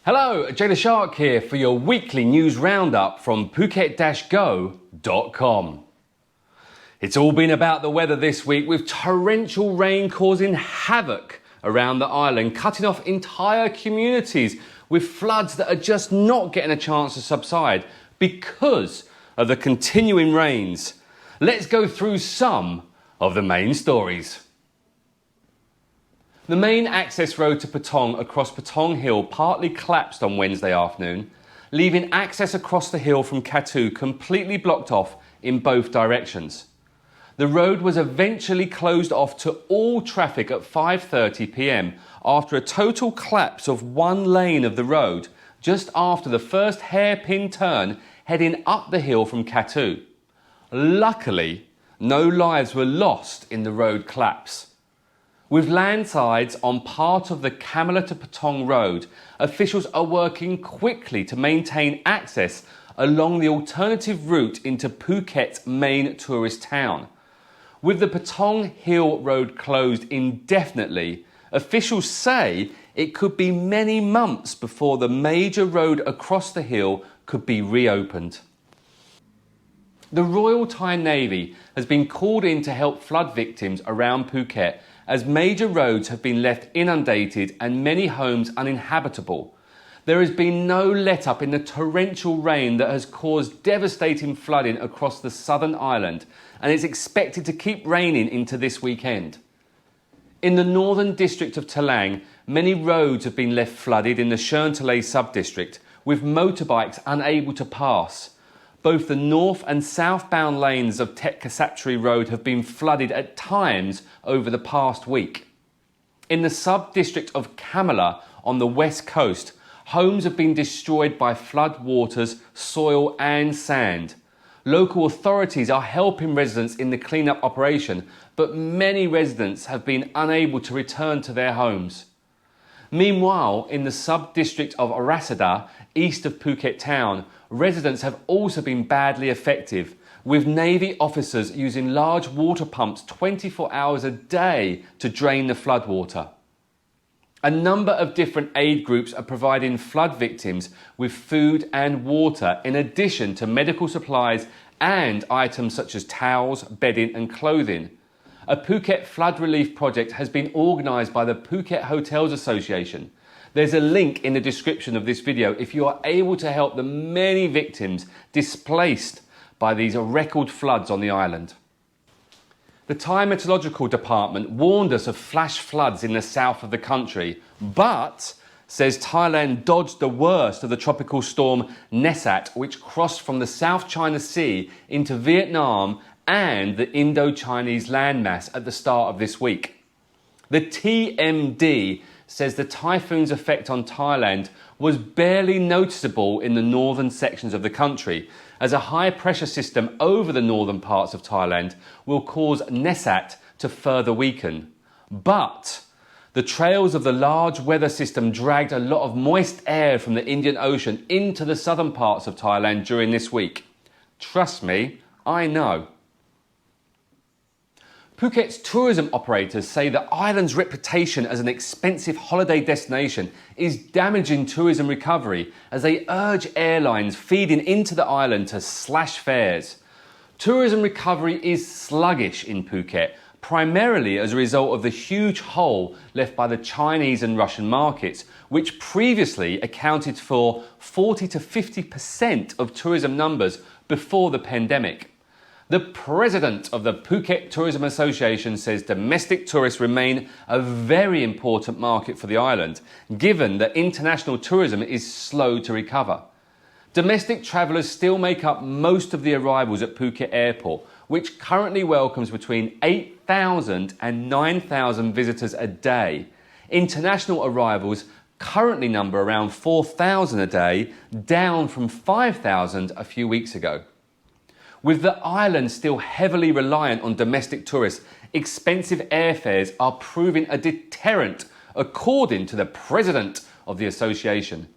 Hello, Jay the Shark here for your weekly news roundup from Phuket-Go.com. It's all been about the weather this week, with torrential rain causing havoc around the island, cutting off entire communities with floods that are just not getting a chance to subside because of the continuing rains. Let's go through some of the main stories. The main access road to Patong across Patong Hill partly collapsed on Wednesday afternoon, leaving access across the hill from Katu completely blocked off in both directions. The road was eventually closed off to all traffic at 5:30 p.m. after a total collapse of one lane of the road just after the first hairpin turn heading up the hill from Katu. Luckily, no lives were lost in the road collapse. With landslides on part of the Kamala to Patong road, officials are working quickly to maintain access along the alternative route into Phuket's main tourist town. With the Patong Hill Road closed indefinitely, officials say it could be many months before the major road across the hill could be reopened. The Royal Thai Navy has been called in to help flood victims around Phuket as major roads have been left inundated and many homes uninhabitable. There has been no let-up in the torrential rain that has caused devastating flooding across the southern island, and is expected to keep raining into this weekend. In the northern district of Talang, many roads have been left flooded in the Cherntale sub-district, with motorbikes unable to pass. Both the north and southbound lanes of Tet Kasapchari Road have been flooded at times over the past week. In the sub-district of Kamala on the west coast, homes have been destroyed by flood waters, soil and sand. Local authorities are helping residents in the clean-up operation, but many residents have been unable to return to their homes. Meanwhile, in the sub-district of Arasada, east of Phuket town, residents have also been badly affected, with Navy officers using large water pumps 24 hours a day to drain the floodwater. A number of different aid groups are providing flood victims with food and water, in addition to medical supplies and items such as towels, bedding and clothing. A Phuket flood relief project has been organised by the Phuket Hotels Association. There's a link in the description of this video if you are able to help the many victims displaced by these record floods on the island. The Thai Meteorological Department warned us of flash floods in the south of the country, but says Thailand dodged the worst of the tropical storm Neshat, which crossed from the South China Sea into Vietnam and the Indo-Chinese landmass at the start of this week. The TMD says the typhoon's effect on Thailand was barely noticeable in the northern sections of the country, as a high pressure system over the northern parts of Thailand will cause Neshat to further weaken. But the trails of the large weather system dragged a lot of moist air from the Indian Ocean into the southern parts of Thailand during this week. Trust me, I know. Phuket's tourism operators say the island's reputation as an expensive holiday destination is damaging tourism recovery, as they urge airlines feeding into the island to slash fares. Tourism recovery is sluggish in Phuket, primarily as a result of the huge hole left by the Chinese and Russian markets, which previously accounted for 40 to 50% of tourism numbers before the pandemic. The president of the Phuket Tourism Association says domestic tourists remain a very important market for the island, given that international tourism is slow to recover. Domestic travellers still make up most of the arrivals at Phuket Airport, which currently welcomes between 8,000 and 9,000 visitors a day. International arrivals currently number around 4,000 a day, down from 5,000 a few weeks ago. With the island still heavily reliant on domestic tourists, expensive airfares are proving a deterrent, according to the president of the association.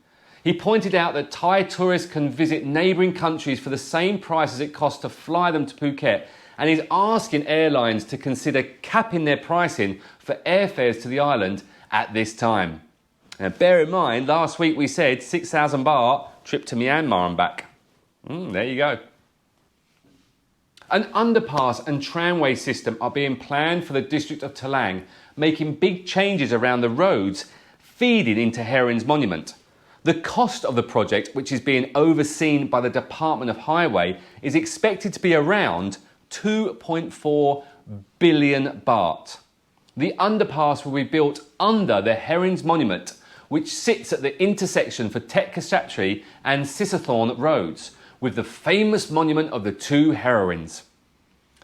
He pointed out that Thai tourists can visit neighbouring countries for the same price as it costs to fly them to Phuket, and is asking airlines to consider capping their pricing for airfares to the island at this time. Now bear in mind, last week we said 6,000 baht, trip to Myanmar and back. There you go. An underpass and tramway system are being planned for the district of Talang, making big changes around the roads feeding into Herons Monument. The cost of the project, which is being overseen by the Department of Highway, is expected to be around 2.4 billion baht. The underpass will be built under the Herons Monument, which sits at the intersection for Tet Kshatri and Sisathorn roads, with the famous monument of the two heroines.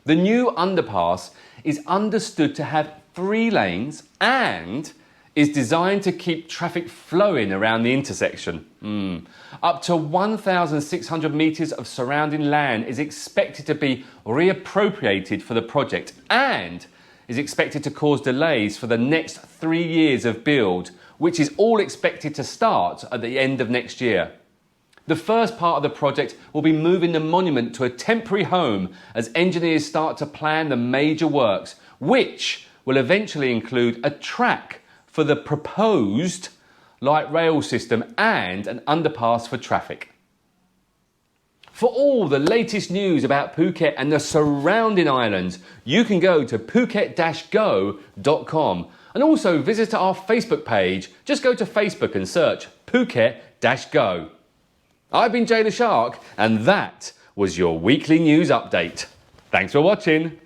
The new underpass is understood to have 3 lanes and is designed to keep traffic flowing around the intersection. Up to 1,600 metres of surrounding land is expected to be reappropriated for the project and is expected to cause delays for the next 3 years of build, which is all expected to start at the end of next year. The first part of the project will be moving the monument to a temporary home as engineers start to plan the major works, which will eventually include a track for the proposed light rail system and an underpass for traffic. For all the latest news about Phuket and the surrounding islands, you can go to phuket-go.com and also visit our Facebook page. Just go to Facebook and search Phuket-go. I've been Jay the Shark, and that was your weekly news update. Thanks for watching.